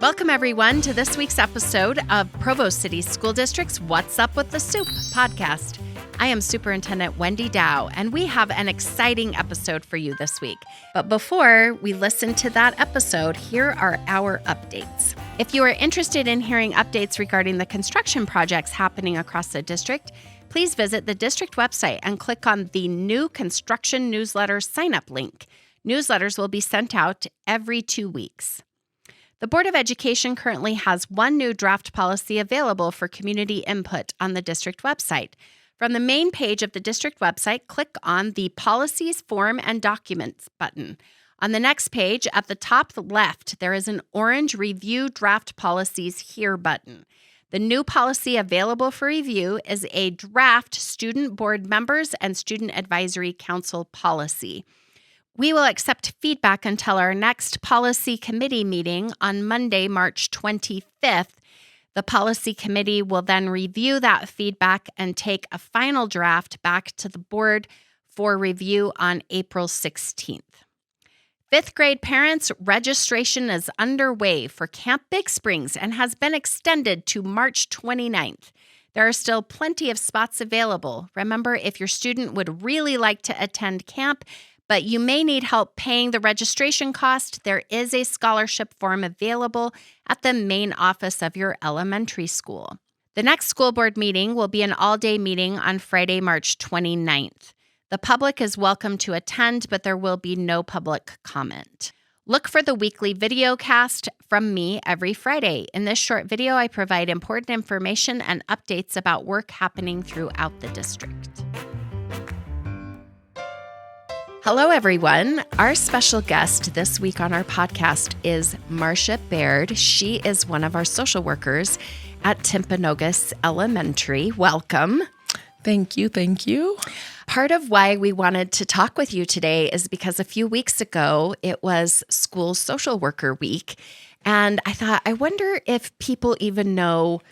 Welcome, everyone, to this week's episode of Provo City School District's What's Up with the Soup podcast. I am Superintendent Wendy Dau, and we have an exciting episode for you this week. But before we listen to that episode, here are our updates. If you are interested in hearing updates regarding the construction projects happening across the district, please visit the district website and click on the new construction newsletter sign-up link. Newsletters will be sent out every 2 weeks. The Board of Education currently has one new draft policy available for community input on the district website. From the main page of the district website, click on the Policies, Form, and Documents button. On the next page, at the top left, there is an orange Review Draft Policies Here button. The new policy available for review is a draft Student Board Members and Student Advisory Council policy. We will accept feedback until our next policy committee meeting on Monday, March 25th. The policy committee will then review that feedback and take a final draft back to the board for review on April 16th. Fifth grade parents, registration is underway for Camp Big Springs and has been extended to March 29th. There are still plenty of spots available. Remember, if your student would really like to attend camp, but you may need help paying the registration cost, there is a scholarship form available at the main office of your elementary school. The next school board meeting will be an all-day meeting on Friday, March 29th. The public is welcome to attend, but there will be no public comment. Look for the weekly video cast from me every Friday. In this short video, I provide important information and updates about work happening throughout the district. Hello, everyone. Our special guest this week on our podcast is Marsha Baird. She is one of our social workers at Timpanogos Elementary. Welcome. Thank you. Thank you. Part of why we wanted to talk with you today is because a few weeks ago, it was School Social Worker Week. And I thought, I wonder if people even know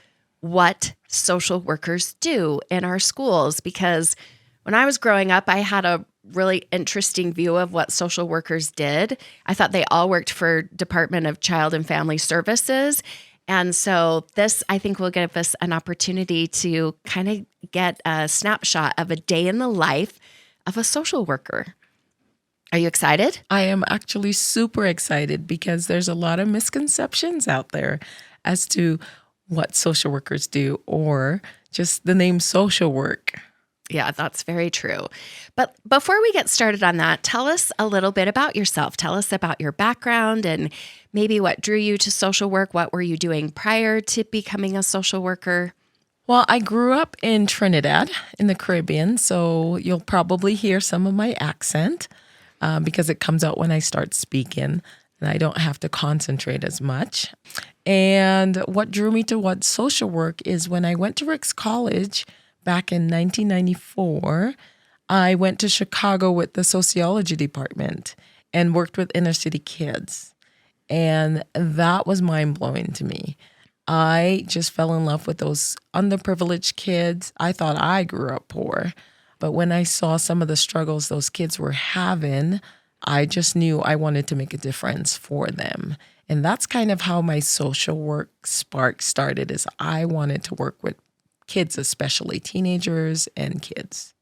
what social workers do in our schools, because when I was growing up, I had a really interesting view of what social workers did. I thought they all worked for Department of Child and Family Services. And so this, I think, will give us an opportunity to kind of get a snapshot of a day in the life of a social worker. Are you excited? I am actually super excited because there's a lot of misconceptions out there as to what social workers do or just the name social work. Yeah, that's very true. But before we get started on that, tell us a little bit about yourself. Tell us about your background and maybe what drew you to social work. What were you doing prior to becoming a social worker? Well, I grew up in Trinidad in the Caribbean, so you'll probably hear some of my accent because it comes out when I start speaking and I don't have to concentrate as much. And what drew me to what social work is when I went to Rick's College back in 1994, I went to Chicago with the sociology department and worked with inner city kids. And that was mind-blowing to me. I just fell in love with those underprivileged kids. I thought I grew up poor. But when I saw some of the struggles those kids were having, I just knew I wanted to make a difference for them. And that's kind of how my social work spark started, is I wanted to work with kids, especially teenagers and kids.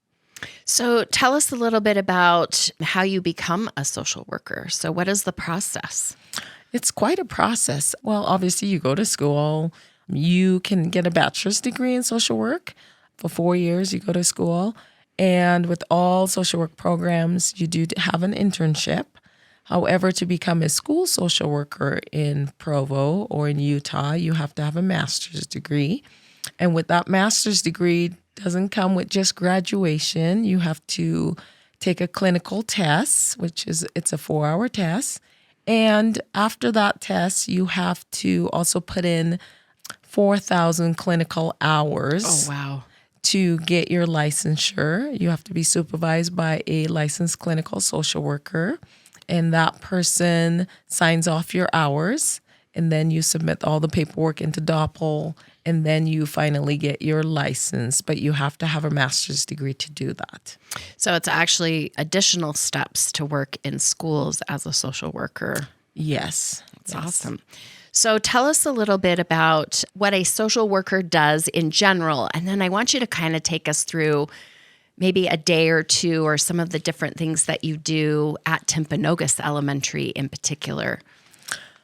So tell us a little bit about how you become a social worker. So what is the process? It's quite a process. Well, obviously you go to school, you can get a bachelor's degree in social work. For 4 years, you go to school. And with all social work programs, you do have an internship. However, to become a school social worker in Provo or in Utah, you have to have a master's degree. And with that master's degree, doesn't come with just graduation. You have to take a clinical test, it's a 4-hour test. And after that test, you have to also put in 4,000 clinical hours. Oh, wow. To get your licensure. You have to be supervised by a licensed clinical social worker. And that person signs off your hours. And then you submit all the paperwork into DOPL, and then you finally get your license. But you have to have a master's degree to do that. So it's actually additional steps to work in schools as a social worker. Yes. That's yes. awesome. So tell us a little bit about what a social worker does in general. And then I want you to kind of take us through maybe a day or two or some of the different things that you do at Timpanogos Elementary in particular.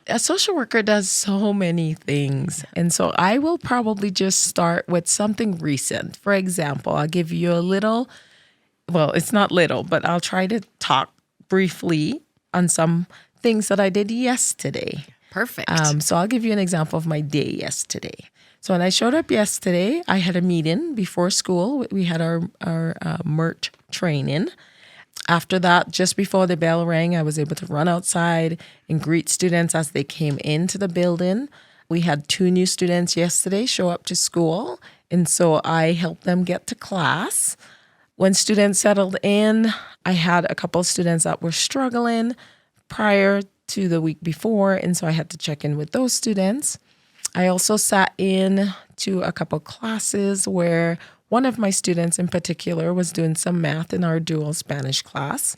A social worker does so many things. And so I will probably just start with something recent. For example, I'll give you a little, well, it's not little, but I'll try to talk briefly on some things that I did yesterday. Perfect. So I'll give you an example of my day yesterday. So when I showed up yesterday, I had a meeting before school. We had our MERT training. After that, just before the bell rang, I was able to run outside and greet students as they came into the building. We had 2 new students yesterday show up to school, and so I helped them get to class. When students settled in, I had a couple of students that were struggling prior to the week before, and so I had to check in with those students. I also sat in to a couple classes where one of my students in particular was doing some math in our dual Spanish class,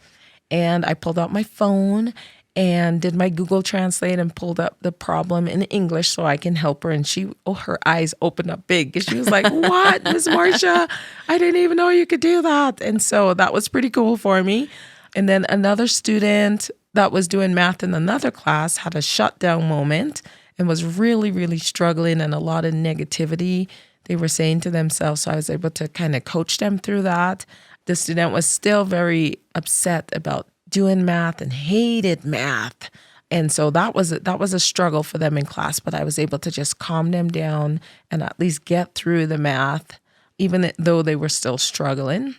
and I pulled out my phone and did my Google Translate and pulled up the problem in English so I can help her. And her eyes opened up big. She was like, "What, Miss Marsha? I didn't even know you could do that." And so that was pretty cool for me. And then another student that was doing math in another class had a shutdown moment and was really, really struggling and a lot of negativity they were saying to themselves. So I was able to kind of coach them through that. The student was still very upset about doing math and hated math. And so that was a struggle for them in class, but I was able to just calm them down and at least get through the math, even though they were still struggling.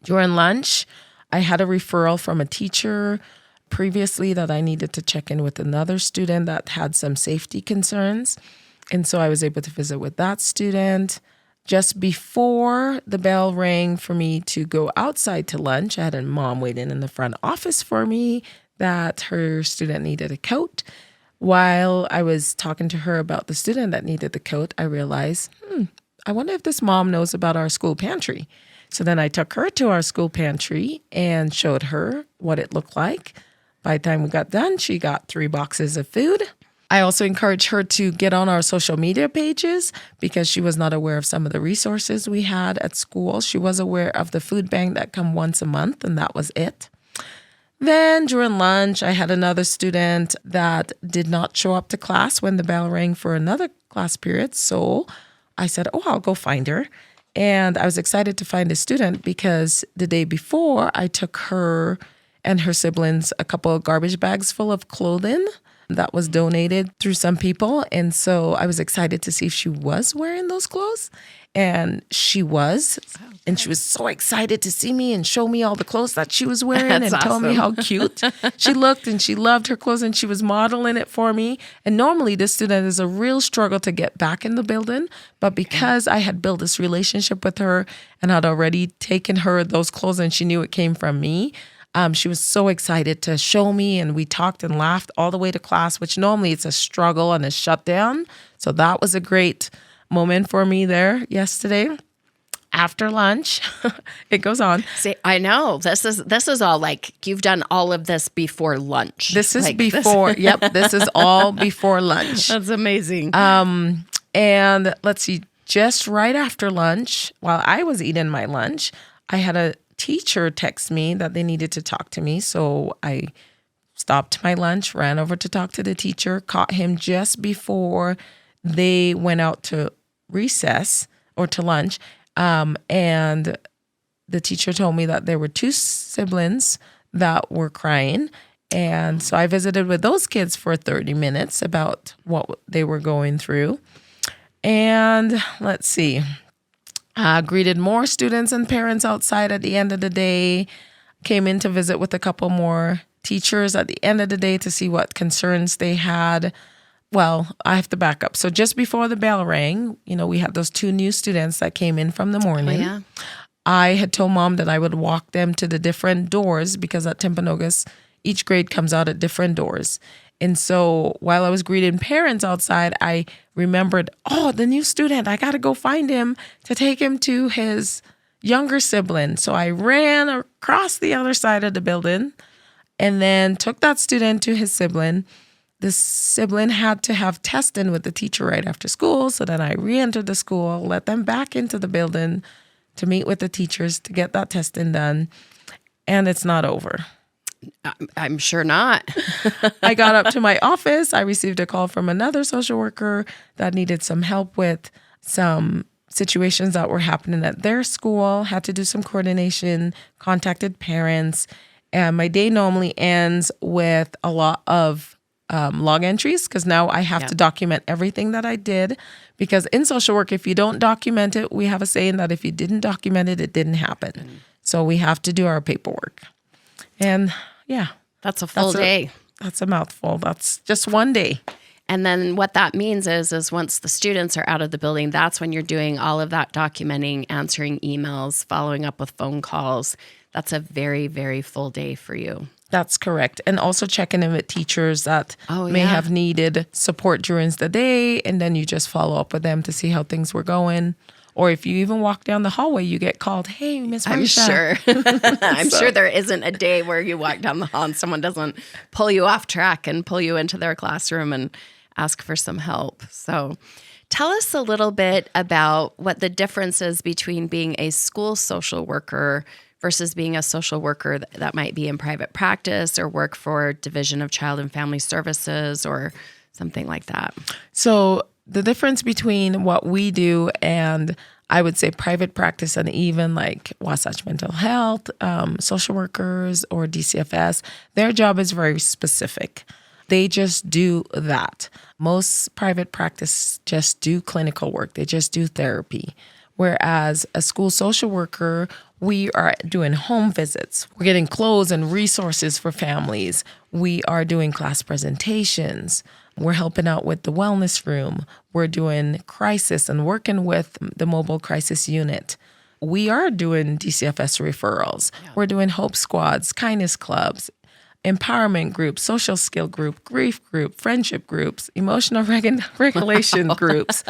During lunch, I had a referral from a teacher previously that I needed to check in with another student that had some safety concerns. And so I was able to visit with that student. Just before the bell rang for me to go outside to lunch, I had a mom waiting in the front office for me that her student needed a coat. While I was talking to her about the student that needed the coat, I realized, I wonder if this mom knows about our school pantry. So then I took her to our school pantry and showed her what it looked like. By the time we got done, she got 3 boxes of food. I also encouraged her to get on our social media pages because she was not aware of some of the resources we had at school. She was aware of the food bank that come once a month, and that was it. Then during lunch, I had another student that did not show up to class when the bell rang for another class period. So I said, I'll go find her. And I was excited to find a student because the day before, I took her and her siblings a couple of garbage bags full of clothing that was donated through some people. And so I was excited to see if she was wearing those clothes. And she was. Okay. And she was so excited to see me and show me all the clothes that she was wearing. That's and tell me how cute she looked. And she loved her clothes and she was modeling it for me. And normally this student is a real struggle to get back in the building. But because I had built this relationship with her and had already taken her those clothes and she knew it came from me, she was so excited to show me, and we talked and laughed all the way to class, which normally it's a struggle and a shutdown. So that was a great moment for me there yesterday. After lunch, it goes on. See, I know this is all like you've done all of this before lunch. This is before. Yep, this is all before lunch. That's amazing. And let's see, just right after lunch, while I was eating my lunch, I had a teacher text me that they needed to talk to me. So I stopped my lunch, ran over to talk to the teacher, caught him just before they went out to recess or to lunch. And the teacher told me that there were 2 siblings that were crying. And so I visited with those kids for 30 minutes about what they were going through. And let's see. Greeted more students and parents outside at the end of the day. Came in to visit with a couple more teachers at the end of the day to see what concerns they had. Well, I have to back up. So just before the bell rang, we had those 2 new students that came in from the morning. Oh, yeah. I had told Mom that I would walk them to the different doors because at Timpanogos, each grade comes out at different doors. And so while I was greeting parents outside, I remembered, the new student, I got to go find him to take him to his younger sibling. So I ran across the other side of the building and then took that student to his sibling. this sibling had to have testing with the teacher right after school. So then I re-entered the school, let them back into the building to meet with the teachers to get that testing done. And it's not over. I'm sure not. I got up to my office. I received a call from another social worker that needed some help with some situations that were happening at their school, had to do some coordination, contacted parents. And my day normally ends with a lot of log entries because now I have to document everything that I did. Because in social work, if you don't document it, we have a saying that if you didn't document it, it didn't happen. So we have to do our paperwork. And yeah. That's a full day. That's a mouthful. That's just one day. And then what that means is once the students are out of the building, that's when you're doing all of that documenting, answering emails, following up with phone calls. That's a very, very full day for you. That's correct. And also checking in with teachers that may have needed support during the day. And then you just follow up with them to see how things were going. Or if you even walk down the hallway, you get called, hey, Miss Marsha. I'm sure there isn't a day where you walk down the hall and someone doesn't pull you off track and pull you into their classroom and ask for some help. So tell us a little bit about what the difference is between being a school social worker versus being a social worker that might be in private practice or work for Division of Child and Family Services or something like that. So the difference between what we do and I would say private practice and even like Wasatch Mental Health, social workers or DCFS, their job is very specific. They just do that. Most private practice just do clinical work. They just do therapy. Whereas a school social worker, we are doing home visits. We're getting clothes and resources for families. We are doing class presentations. We're helping out with the wellness room. We're doing crisis and working with the mobile crisis unit. We are doing DCFS referrals. Yeah. We're doing hope squads, kindness clubs, empowerment groups, social skill group, grief group, friendship groups, emotional regulation groups.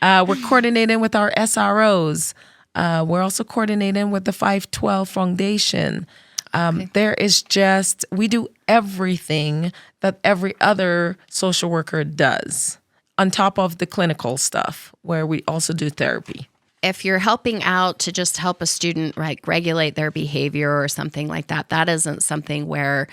We're coordinating with our SROs. We're also coordinating with the 512 Foundation. There is just, we do everything that every other social worker does on top of the clinical stuff where we also do therapy. If you're helping out to just help a student regulate their behavior or something like that, that isn't something where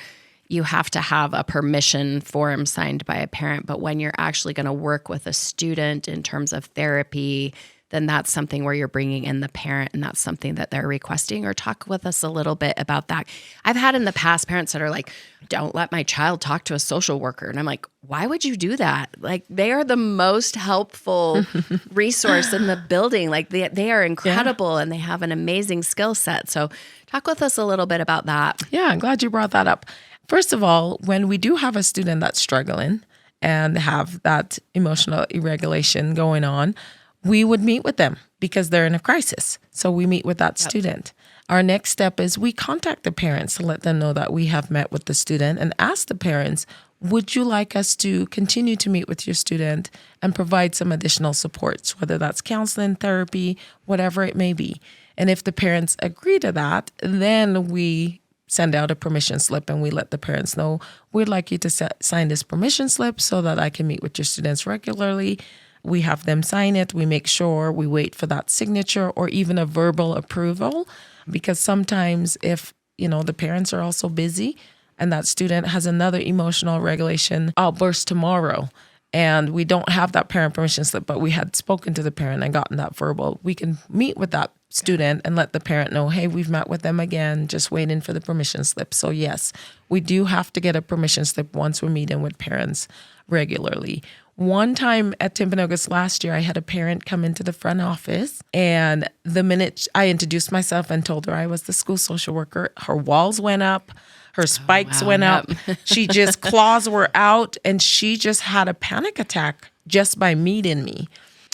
you have to have a permission form signed by a parent. But when you're actually going to work with a student in terms of therapy, then that's something where you're bringing in the parent and that's something that they're requesting. Or talk with us a little bit about that. I've had in the past parents that are like, don't let my child talk to a social worker. And I'm like, why would you do that? Like, they are the most helpful resource in the building. Like, they are incredible and they have an amazing skill set. So talk with us a little bit about that. Yeah, I'm glad you brought that up. First of all, when we do have a student that's struggling and have that emotional irregulation going on, we would meet with them because they're in a crisis. So we meet with that student. Our next step is we contact the parents to let them know that we have met with the student and ask the parents, would you like us to continue to meet with your student and provide some additional supports, whether that's counseling, therapy, whatever it may be. And if the parents agree to that, then we send out a permission slip and we let the parents know, we'd like you to sign this permission slip so that I can meet with your students regularly. We have them sign it. We make sure we wait for that signature or even a verbal approval, because sometimes if, the parents are also busy and that student has another emotional regulation outburst tomorrow and we don't have that parent permission slip, but we had spoken to the parent and gotten that verbal, we can meet with that student and let the parent know, hey, we've met with them again, just waiting for the permission slip. So yes, we do have to get a permission slip once we're meeting with parents regularly. One time at Timpanogos last year, I had a parent come into the front office, and the minute I introduced myself and told her I was the school social worker, her walls went up, her spikes went up. She just, claws were out, and she just had a panic attack just by meeting me.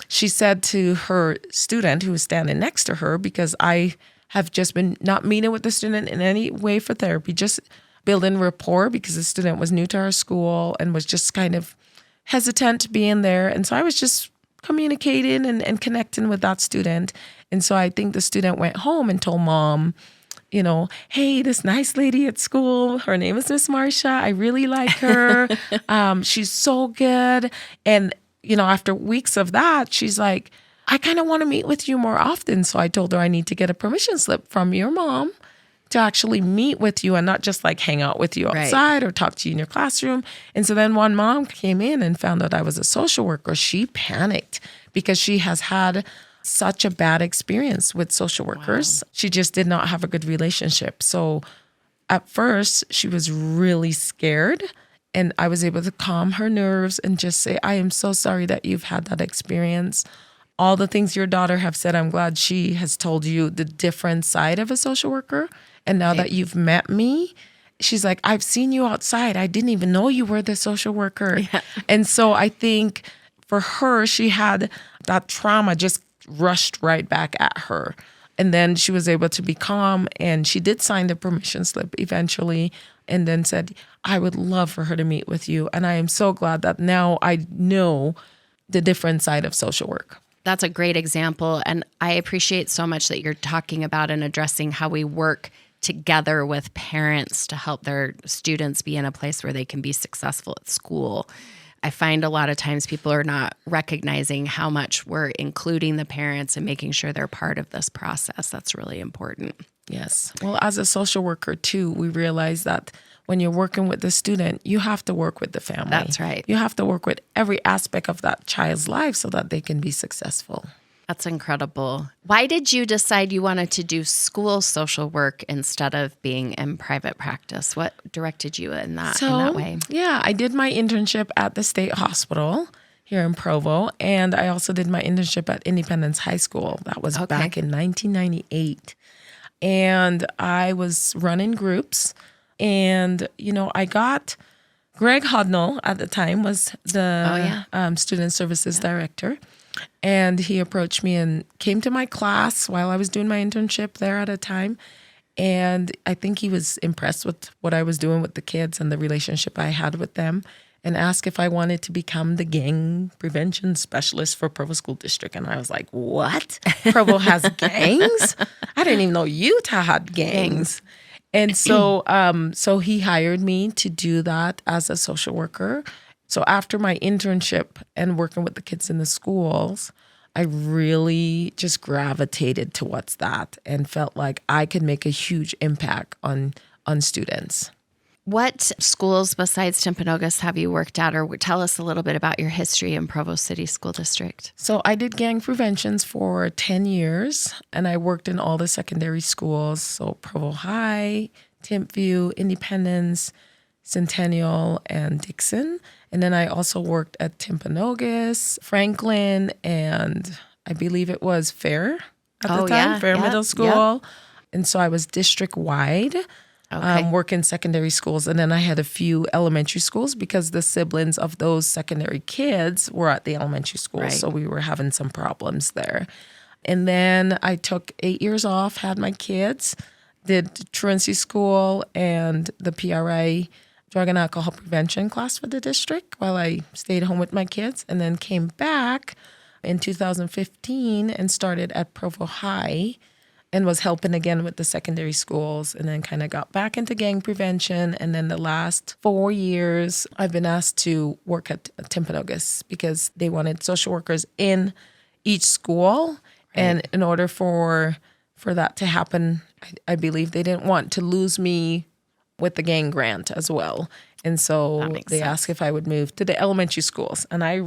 She said to her student who was standing next to her, because I have just been not meeting with the student in any way for therapy, just building rapport, because the student was new to our school and was just kind of hesitant being there. And so I was just communicating and connecting with that student. And so I think the student went home and told mom hey, this nice lady at school, her name is Miss Marsha. I really like her. She's so good. And, after weeks of that, she's like, I kind of want to meet with you more often. So I told her I need to get a permission slip from your mom to actually meet with you and not just like hang out with you outside or talk to you in your classroom. And so then one mom came in and found out I was a social worker. She panicked because she has had such a bad experience with social workers. Wow. She just did not have a good relationship. So at first she was really scared, and I was able to calm her nerves and just say, I am so sorry that you've had that experience. All the things your daughter have said, I'm glad she has told you the different side of a social worker. And now that you've met me, she's like, I've seen you outside. I didn't even know you were the social worker. Yeah. And so I think for her, she had that trauma just rushed right back at her. And then she was able to be calm, and she did sign the permission slip eventually, and then said, I would love for her to meet with you. And I am so glad that now I know the different side of social work. That's a great example. And I appreciate so much that you're talking about and addressing how we work together with parents to help their students be in a place where they can be successful at school. I find a lot of times people are not recognizing how much we're including the parents and making sure they're part of this process. That's really important. Yes. Well, as a social worker too, we realize that when you're working with the student, you have to work with the family. That's right. You have to work with every aspect of that child's life so that they can be successful. That's incredible. Why did you decide you wanted to do school social work instead of being in private practice? What directed you in that way? Yeah, I did my internship at the state hospital here in Provo, and I also did my internship at Independence High School. That was back in 1998. And I was running groups, and, I got Greg Hodnell at the time was the student services director. And he approached me and came to my class while I was doing my internship there at a time. And I think he was impressed with what I was doing with the kids and the relationship I had with them, and asked if I wanted to become the gang prevention specialist for Provo School District. And I was like, what? Provo has gangs? I didn't even know Utah had gangs. And so he hired me to do that as a social worker. So after my internship and working with the kids in the schools, I really just gravitated towards that and felt like I could make a huge impact on students. What schools besides Timpanogos have you worked at, or tell us a little bit about your history in Provo City School District? So I did gang preventions for 10 years, and I worked in all the secondary schools. So Provo High, Timpview, Independence, Centennial, and Dixon. And then I also worked at Timpanogos, Franklin, and I believe it was Fair at the time, Fair Middle School. And so I was district-wide, working secondary schools. And then I had a few elementary schools because the siblings of those secondary kids were at the elementary schools. Right. So we were having some problems there. And then I took 8 years off, had my kids, did truancy school and the PRA, drug and alcohol prevention class for the district while I stayed home with my kids, and then came back in 2015 and started at Provo High and was helping again with the secondary schools, and then kind of got back into gang prevention. And then the last 4 years, I've been asked to work at Timpanogos because they wanted social workers in each school. Right. And in order for that to happen, I believe they didn't want to lose me with the gang grant as well. And so they asked if I would move to the elementary schools. And I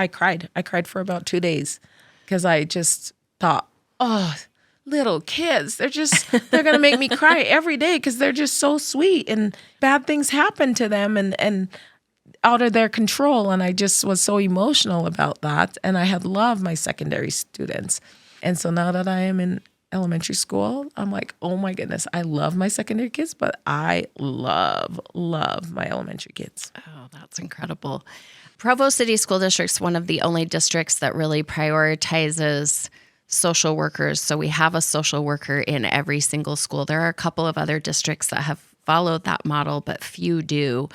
cried. I cried for about 2 days because I just thought, little kids, they're going to make me cry every day because they're just so sweet and bad things happen to them and out of their control. And I just was so emotional about that. And I had loved my secondary students. And so now that I am in elementary school, I'm like, oh my goodness, I love my secondary kids, but I love my elementary kids. Oh, that's incredible. Provo City School District's one of the only districts that really prioritizes social workers. So we have a social worker in every single school. There are a couple of other districts that have followed that model, but few do.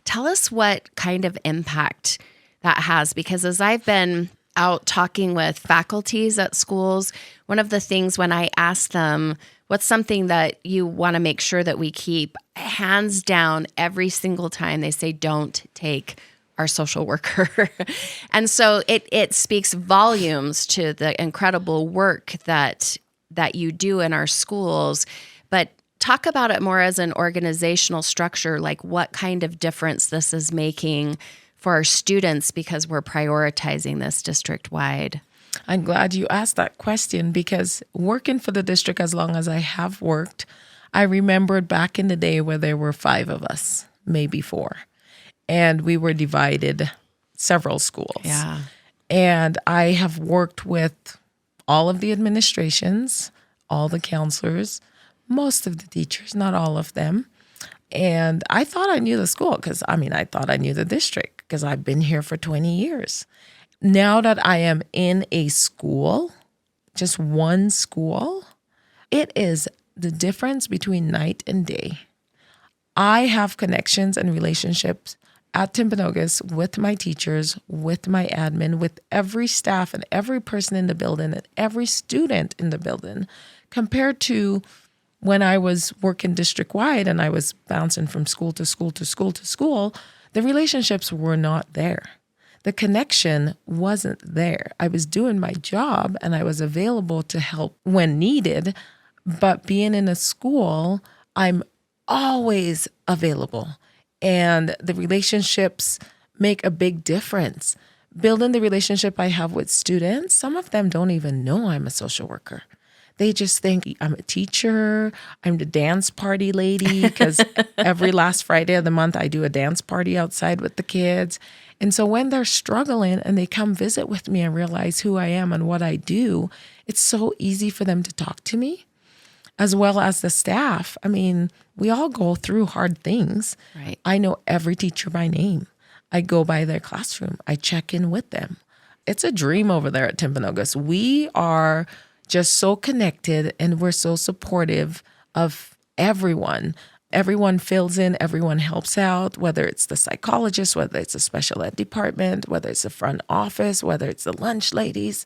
Tell us what kind of impact that has, because as I've been out talking with faculties at schools, one of the things when I ask them, What's something that you want to make sure that we keep hands down every single time they say, don't take our social worker? And so it speaks volumes to the incredible work that you do in our schools. But talk about it more as an organizational structure, like what kind of difference this is making for our students because we're prioritizing this district-wide. I'm glad you asked that question because working for the district as long as I have worked, I remembered back in the day where there were 5 of us, maybe 4, and we were divided several schools. Yeah. And I have worked with all of the administrations, all the counselors, most of the teachers, not all of them. And I thought I knew the school because, I thought I knew the district because I've been here for 20 years. Now that I am in a school, just one school, it is the difference between night and day. I have connections and relationships at Timpanogos with my teachers, with my admin, with every staff and every person in the building and every student in the building compared to when I was working district-wide and I was bouncing from school to school to school to school, the relationships were not there. The connection wasn't there. I was doing my job and I was available to help when needed, but being in a school, I'm always available. And the relationships make a big difference. Building the relationship I have with students, some of them don't even know I'm a social worker. They just think I'm a teacher, I'm the dance party lady, because every last Friday of the month I do a dance party outside with the kids. And so when they're struggling and they come visit with me and realize who I am and what I do, it's so easy for them to talk to me, as well as the staff. We all go through hard things. Right. I know every teacher by name. I go by their classroom. I check in with them. It's a dream over there at Timpanogos. We are just so connected and we're so supportive of everyone. Everyone fills in, everyone helps out, whether it's the psychologist, whether it's the special ed department, whether it's the front office, whether it's the lunch ladies.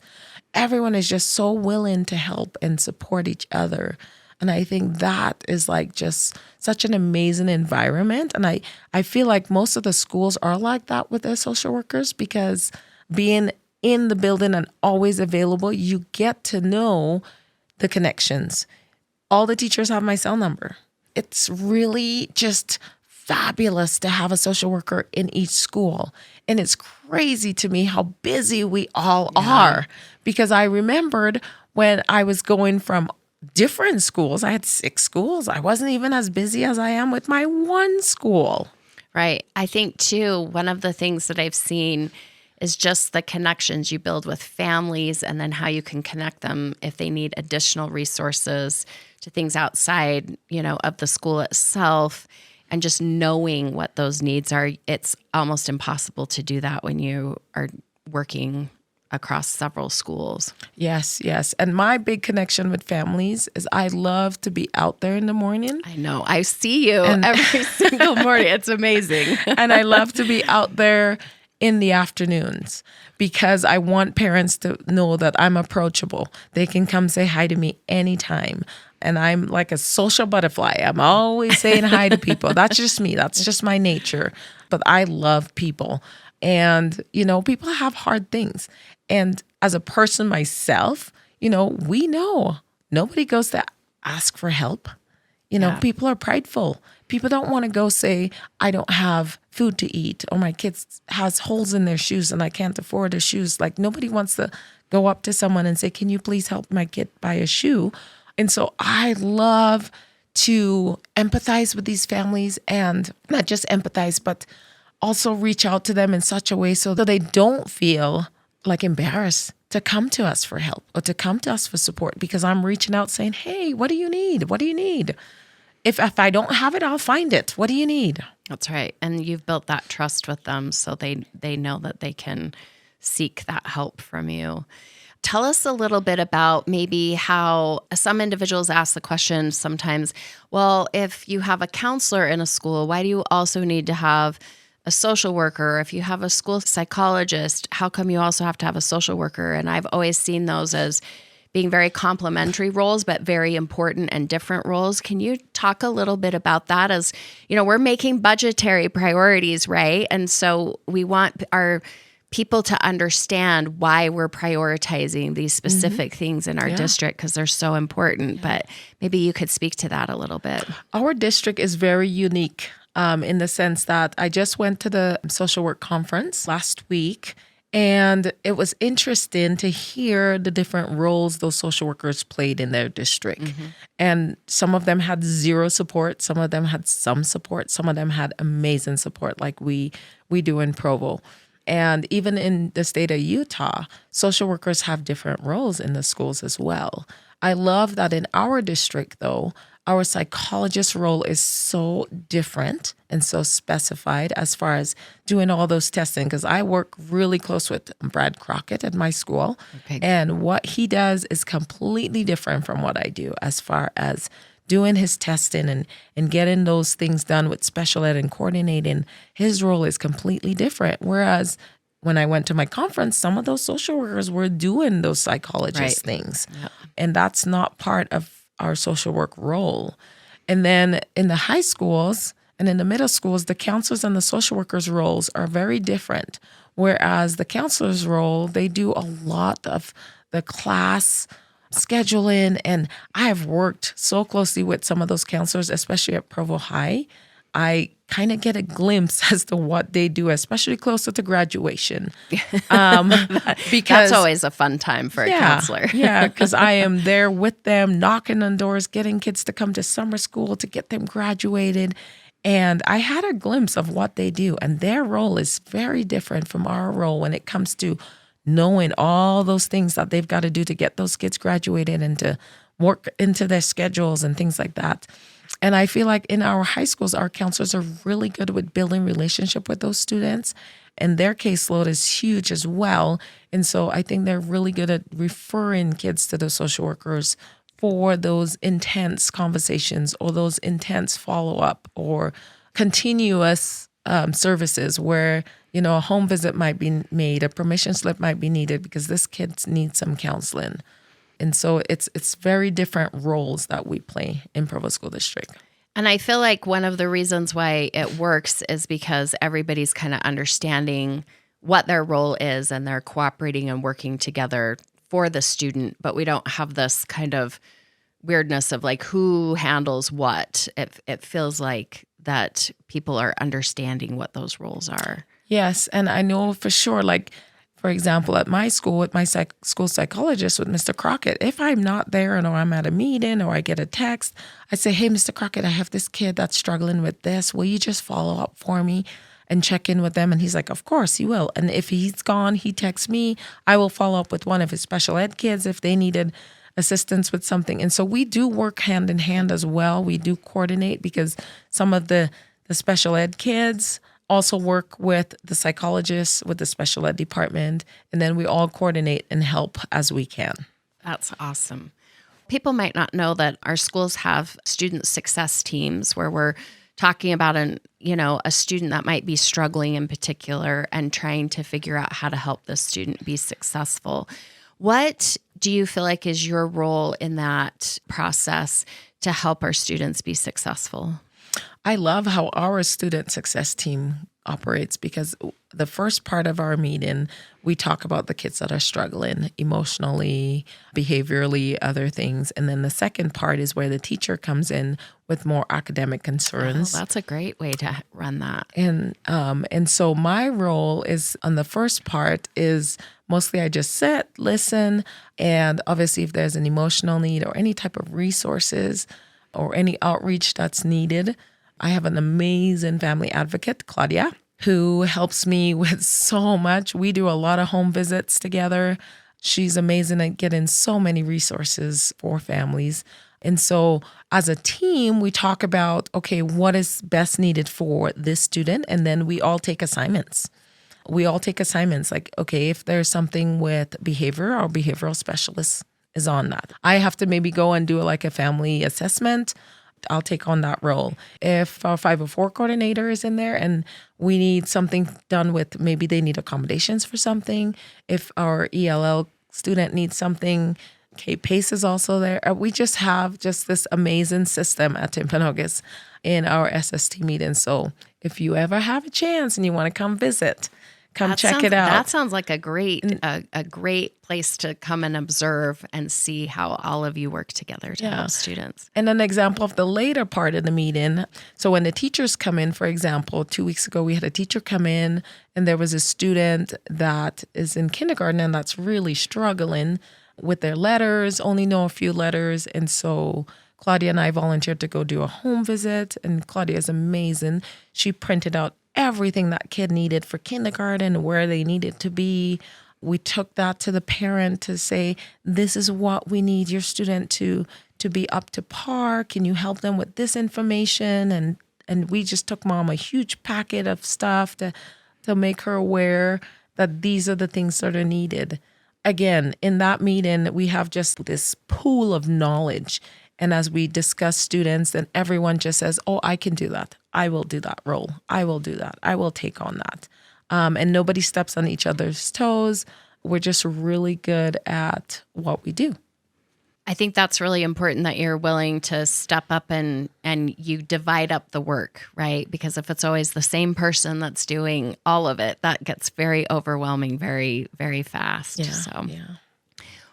Everyone is just so willing to help and support each other. And I think that is like just such an amazing environment. And I feel like most of the schools are like that with their social workers because being in the building and always available, you get to know the connections. All the teachers have my cell number. It's really just fabulous to have a social worker in each school. And it's crazy to me how busy we all are because I remembered when I was going from different schools, I had 6 schools. I wasn't even as busy as I am with my one school. Right. I think, too, one of the things that I've seen is just the connections you build with families and then how you can connect them if they need additional resources to things outside, of the school itself, and just knowing what those needs are. It's almost impossible to do that when you are working across several schools. Yes. And my big connection with families is I love to be out there in the morning. I know. I see you every single morning. It's amazing. And I love to be out there in the afternoons because I want parents to know that I'm approachable. They can come say hi to me anytime. And I'm like a social butterfly. I'm always saying hi to people. That's just me. That's just my nature. But I love people. And, people have hard things. And as a person myself, we know nobody goes to ask for help. People are prideful. People don't want to go say, I don't have food to eat, or my kid has holes in their shoes and I can't afford the shoes. Like nobody wants to go up to someone and say, can you please help my kid buy a shoe? And so I love to empathize with these families and not just empathize, but also reach out to them in such a way so that they don't feel like embarrassed to come to us for help or to come to us for support because I'm reaching out saying, hey, what do you need? What do you need? If I don't have it, I'll find it. What do you need? That's right. And you've built that trust with them so they know that they can seek that help from you. Tell us a little bit about maybe how some individuals ask the question sometimes, well, if you have a counselor in a school, why do you also need to have a social worker? If you have a school psychologist, how come you also have to have a social worker? And I've always seen those as being very complementary roles, but very important and different roles. Can you talk a little bit about that? As we're making budgetary priorities, right? And so we want our people to understand why we're prioritizing these specific things in our district, because they're so important. But maybe you could speak to that a little bit. Our district is very unique in the sense that I just went to the social work conference last week, and it was interesting to hear the different roles those social workers played in their district. And some of them had zero support. Some of them had some support. Some of them had amazing support like we do in Provo. And even in the state of Utah, social workers have different roles in the schools as well. I love that in our district, though, our psychologist role is so different and so specified as far as doing all those testing, because I work really close with Brad Crockett at my school. Okay. And what he does is completely different from what I do as far as doing his testing and getting those things done with special ed and coordinating. His role is completely different. Whereas when I went to my conference, some of those social workers were doing those psychologist things. Yep. And that's not part of our social work role. And then in the high schools and in the middle schools, the counselors and the social workers' roles are very different. Whereas the counselor's role, they do a lot of the class scheduling. And I have worked so closely with some of those counselors, especially at Provo High. I kind of get a glimpse as to what they do, especially closer to graduation. Because that's always a fun time for a counselor. Because I am there with them, knocking on doors, getting kids to come to summer school to get them graduated. And I had a glimpse of what they do. And their role is very different from our role when it comes to knowing all those things that they've got to do to get those kids graduated and to work into their schedules and things like that. And I feel like in our high schools, our counselors are really good with building relationship with those students, and their caseload is huge as well. And so I think they're really good at referring kids to the social workers for those intense conversations or those intense follow-up or continuous services where, a home visit might be made, a permission slip might be needed because this kid needs some counseling. And so it's very different roles that we play in Provo School District. And I feel like one of the reasons why it works is because everybody's kind of understanding what their role is and they're cooperating and working together for the student, but we don't have this kind of weirdness of like who handles what. It feels like that people are understanding what those roles are. Yes, and I know for sure, like, for example, at my school, with my school psychologist, with Mr. Crockett, if I'm not there or I'm at a meeting or I get a text, I say, hey, Mr. Crockett, I have this kid that's struggling with this. Will you just follow up for me and check in with them? And he's like, of course, he will. And if he's gone, he texts me. I will follow up with one of his special ed kids if they needed assistance with something. And so we do work hand in hand as well. We do coordinate because some of the special ed kids also work with the psychologists, with the special ed department, and then we all coordinate and help as we can. That's awesome. People might not know that our schools have student success teams where we're talking about a student that might be struggling in particular and trying to figure out how to help the student be successful. What do you feel like is your role in that process to help our students be successful? I love how our student success team operates because the first part of our meeting, we talk about the kids that are struggling emotionally, behaviorally, other things. And then the second part is where the teacher comes in with more academic concerns. Oh, that's a great way to run that. And so my role is on the first part is mostly I just sit, listen, and obviously if there's an emotional need or any type of resources or any outreach that's needed, I have an amazing family advocate, Claudia, who helps me with so much. We do a lot of home visits together. She's amazing at getting so many resources for families. And so as a team, we talk about, okay, what is best needed for this student? And then we all take assignments. Like, okay, if there's something with behavior, our behavioral specialist is on that. I have to maybe go and do like a family assessment. I'll take on that role. If our 504 coordinator is in there and we need something done with, maybe they need accommodations for something. If our ELL student needs something Pace is also there. We just have just this amazing system at Timpanogos in our SST meeting. So if you ever have a chance and you want to come visit, check it out. That sounds like a great place to come and observe and see how all of you work together to help students. And an example of the later part of the meeting. So when the teachers come in, for example, 2 weeks ago, we had a teacher come in and there was a student that is in kindergarten and that's really struggling with their letters, only know a few letters. And so Claudia and I volunteered to go do a home visit, and Claudia is amazing. She printed out everything that kid needed for kindergarten, where they needed to be. We took that to the parent to say, this is what we need your student to be up to par. Can you help them with this information? And we just took mom a huge packet of stuff to make her aware that these are the things that are needed. Again, in that meeting, we have just this pool of knowledge. And as we discuss students, then everyone just says, oh, I can do that. I will do that role. I will do that. I will take on that. And nobody steps on each other's toes. We're just really good at what we do. I think that's really important that you're willing to step up and you divide up the work, right? Because if it's always the same person that's doing all of it, that gets very overwhelming very, very fast.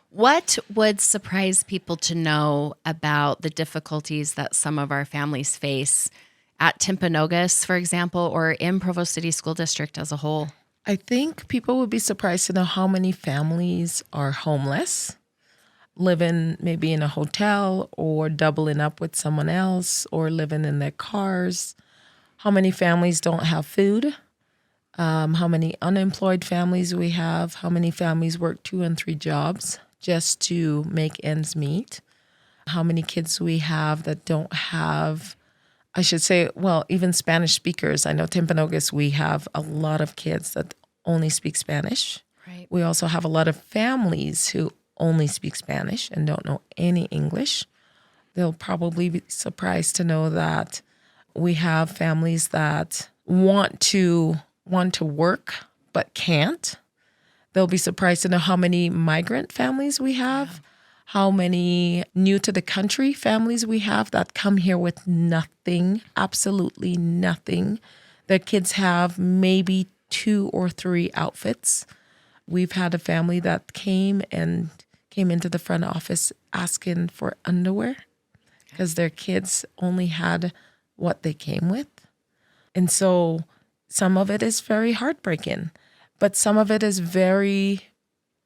What would surprise people to know about the difficulties that some of our families face at Timpanogos, for example, or in Provo City School District as a whole? I think people would be surprised to know how many families are homeless, living maybe in a hotel or doubling up with someone else or living in their cars, how many families don't have food, how many unemployed families we have, how many families work 2 and 3 jobs just to make ends meet, how many kids we have that don't have, I should say, well, even Spanish speakers. I know Timpanogos, we have a lot of kids that only speak Spanish. Right. We also have a lot of families who only speak Spanish and don't know any English. They'll probably be surprised to know that we have families that want to work but can't. They'll be surprised to know how many migrant families we have, how many new to the country families we have that come here with nothing, absolutely nothing. Their kids have maybe 2 or 3 outfits. We've had a family that came into the front office asking for underwear because their kids only had what they came with. And so some of it is very heartbreaking, but some of it is very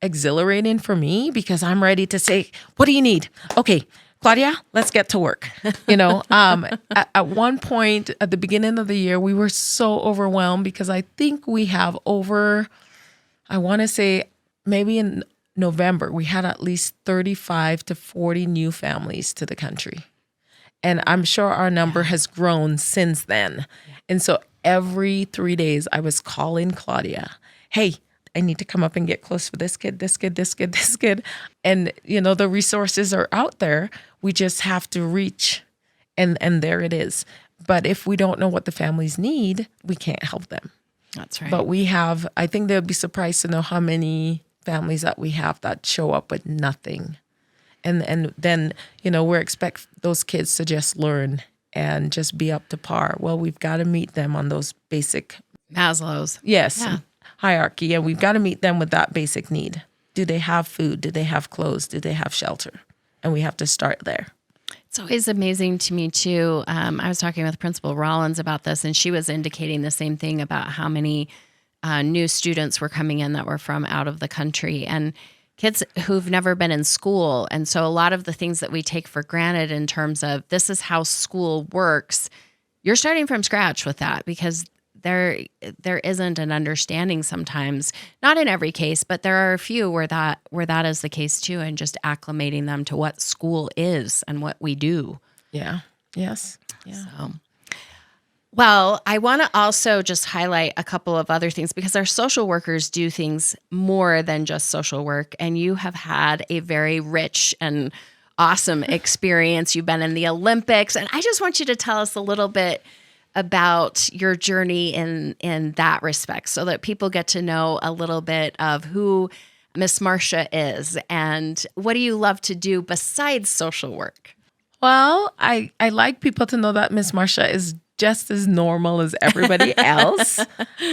exhilarating for me because I'm ready to say, what do you need? Okay, Claudia, let's get to work. At one point at the beginning of the year, we were so overwhelmed because I think we have over, I want to say maybe in November, we had at least 35 to 40 new families to the country. And I'm sure our number has grown since then. Yeah. And so every 3 days I was calling Claudia, hey, I need to come up and get close for this kid, this kid, this kid, this kid. And, the resources are out there. We just have to reach and there it is. But if we don't know what the families need, we can't help them. That's right. But I think they'll be surprised to know how many families that we have that show up with nothing. And then, we expect those kids to just learn and just be up to par. Well, we've got to meet them on those basic Maslow's. Yes. Yeah. Hierarchy. And we've got to meet them with that basic need. Do they have food? Do they have clothes? Do they have shelter? And we have to start there. It's always amazing to me, too. I was talking with Principal Rollins about this, and she was indicating the same thing about how many new students were coming in that were from out of the country and kids who've never been in school. And so a lot of the things that we take for granted in terms of this is how school works, you're starting from scratch with that because there isn't an understanding sometimes, not in every case, but there are a few where that is the case too, and just acclimating them to what school is and what we do. Yeah. Yes. Yeah. So. Well, I want to also just highlight a couple of other things because our social workers do things more than just social work, and you have had a very rich and awesome experience. You've been in the Olympics, and I just want you to tell us a little bit about your journey in that respect so that people get to know a little bit of who Miss Marsha is, and what do you love to do besides social work? Well, I like people to know that Miss Marsha is just as normal as everybody else.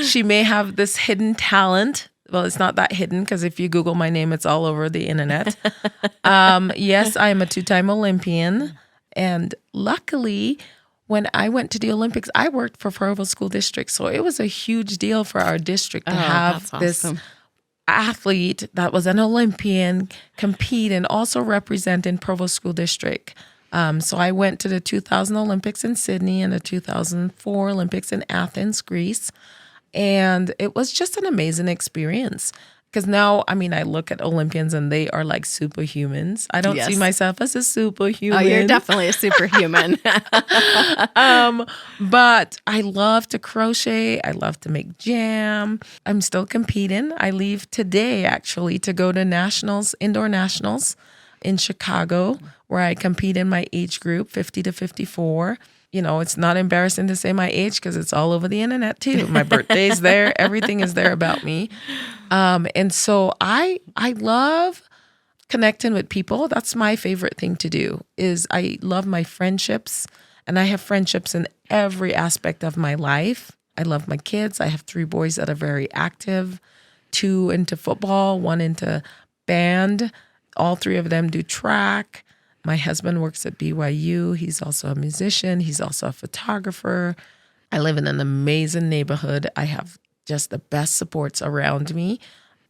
She may have this hidden talent. Well, it's not that hidden because if you Google my name, it's all over the internet. Yes, I am a 2-time Olympian. And luckily, when I went to the Olympics, I worked for Provo School District. So it was a huge deal for our district to have this athlete that was an Olympian compete and also represent in Provo School District. So I went to the 2000 Olympics in Sydney and the 2004 Olympics in Athens, Greece. And it was just an amazing experience. Because now, I mean, I look at Olympians and they are like superhumans. I don't see myself as a superhuman. Oh, you're definitely a superhuman. But I love to crochet. I love to make jam. I'm still competing. I leave today, actually, to go to nationals, indoor nationals in Chicago, where I compete in my age group, 50 to 54. You know, it's not embarrassing to say my age because it's all over the internet too. My birthday's there. Everything is there about me. And so I love connecting with people. That's my favorite thing to do is I love my friendships, and I have friendships in every aspect of my life. I love my kids. I have 3 boys that are very active, 2 into football, 1 into band. All 3 of them do track. My husband works at BYU. He's also a musician. He's also a photographer. I live in an amazing neighborhood. I have just the best supports around me.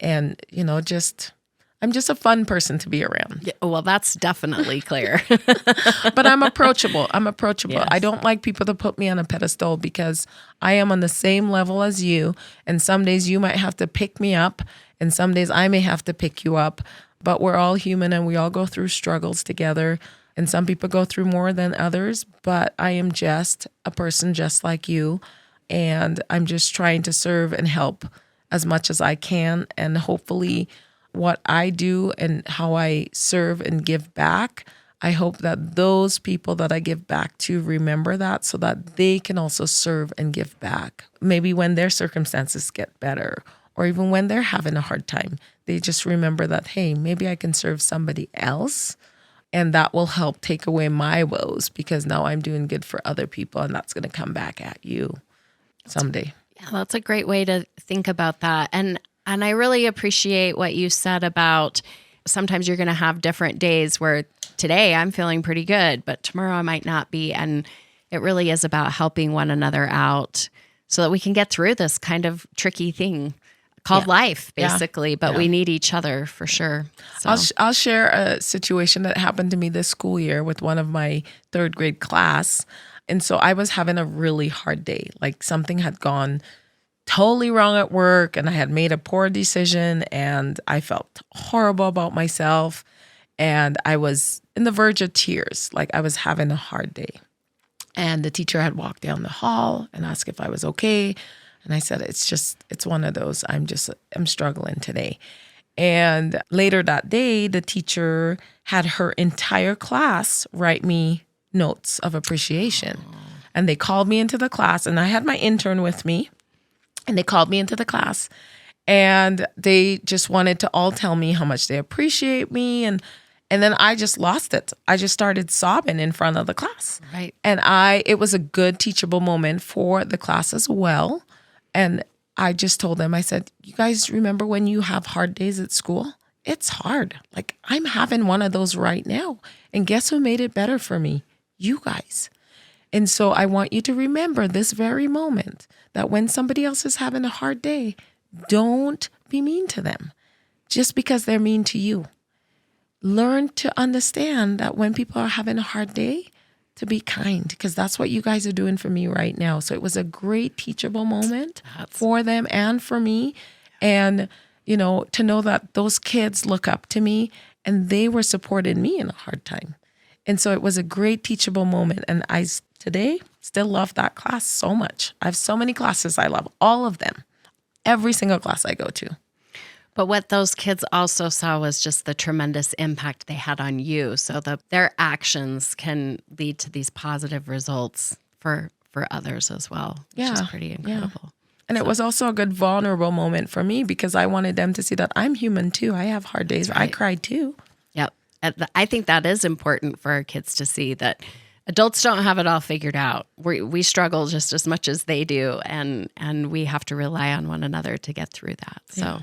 And, you know, I'm just a fun person to be around. Yeah, well, that's definitely clear. But I'm approachable. Yes. I don't like people to put me on a pedestal because I am on the same level as you. And some days you might have to pick me up, and some days I may have to pick you up. But we're all human and we all go through struggles together. And some people go through more than others. But I am just a person just like you. And I'm just trying to serve and help as much as I can. And hopefully what I do and how I serve and give back, I hope that those people that I give back to remember that so that they can also serve and give back. Maybe when their circumstances get better, or even when they're having a hard time, they just remember that, hey, maybe I can serve somebody else, and that will help take away my woes because now I'm doing good for other people, and that's going to come back at you someday. Yeah, that's a great way to think about that. And I really appreciate what you said about sometimes you're going to have different days where today I'm feeling pretty good, but tomorrow I might not be. And it really is about helping one another out so that we can get through this kind of tricky thing called life, basically, but we need each other for sure. So. I'll share a situation that happened to me this school year with one of my 3rd grade class. And so I was having a really hard day. Like something had gone totally wrong at work and I had made a poor decision and I felt horrible about myself. And I was in the verge of tears. Like I was having a hard day. And the teacher had walked down the hall and asked if I was okay. And I said, it's one of those, I'm struggling today. And later that day, the teacher had her entire class write me notes of appreciation. And they called me into the class, and I had my intern with me, and they called me into the class, and they just wanted to all tell me how much they appreciate me. And then I just lost it. I just started sobbing in front of the class. Right. And it was a good teachable moment for the class as well. And I just told them, I said, you guys remember when you have hard days at school? It's hard. Like I'm having one of those right now. And guess who made it better for me? You guys. And so I want you to remember this very moment that when somebody else is having a hard day, don't be mean to them just because they're mean to you. Learn to understand that when people are having a hard day, to be kind, because that's what you guys are doing for me right now. So it was a great teachable moment for them and for me. And, you know, to know that those kids look up to me and they were supporting me in a hard time. And so it was a great teachable moment. And I today still love that class so much. I have so many classes I love, all of them, every single class I go to. But what those kids also saw was just the tremendous impact they had on you. So their actions can lead to these positive results for others as well, which is pretty incredible. And it was also a good vulnerable moment for me because I wanted them to see that I'm human too. I have hard days. Right. I cry too. Yep. I think that is important for our kids to see that adults don't have it all figured out. We struggle just as much as they do, and we have to rely on one another to get through that. So,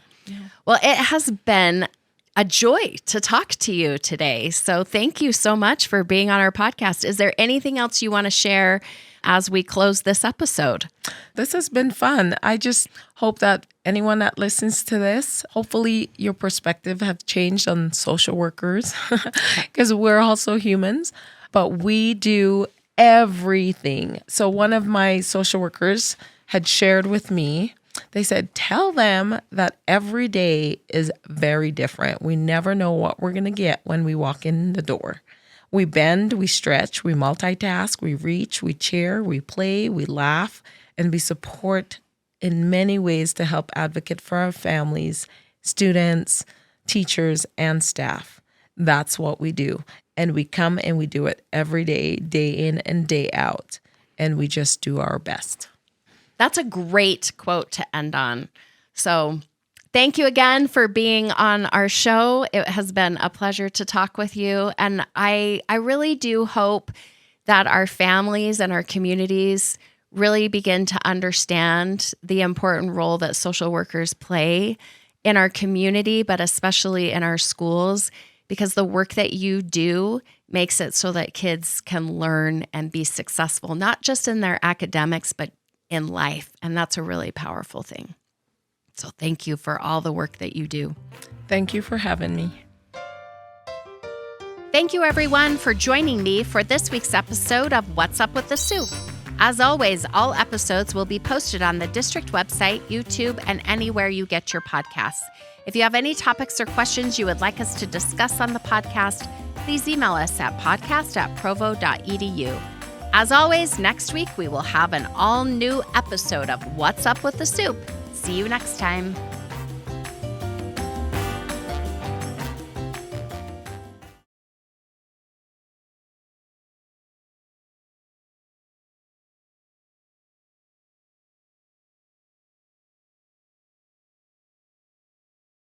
Well, it has been a joy to talk to you today. So thank you so much for being on our podcast. Is there anything else you want to share as we close this episode? This has been fun. I just hope that anyone that listens to this, hopefully your perspective have changed on social workers because we're also humans, but we do everything. So one of my social workers had shared with me, they said, tell them that every day is very different. We never know what we're going to get when we walk in the door. We bend, we stretch, we multitask, we reach, we cheer, we play, we laugh, and we support in many ways to help advocate for our families, students, teachers, and staff. That's what we do. And we come and we do it every day, day in and day out. And we just do our best. That's a great quote to end on. So thank you again for being on our show. It has been a pleasure to talk with you. And I really do hope that our families and our communities really begin to understand the important role that social workers play in our community, but especially in our schools, because the work that you do makes it so that kids can learn and be successful, not just in their academics, but in life. And that's a really powerful thing. So thank you for all the work that you do. Thank you for having me. Thank you, everyone, for joining me for this week's episode of What's Up with the Soup. As always, all episodes will be posted on the district website, YouTube, and anywhere you get your podcasts. If you have any topics or questions you would like us to discuss on the podcast, please email us at podcast@provo.edu. As always, next week we will have an all-new episode of What's Up with the Soup. See you next time.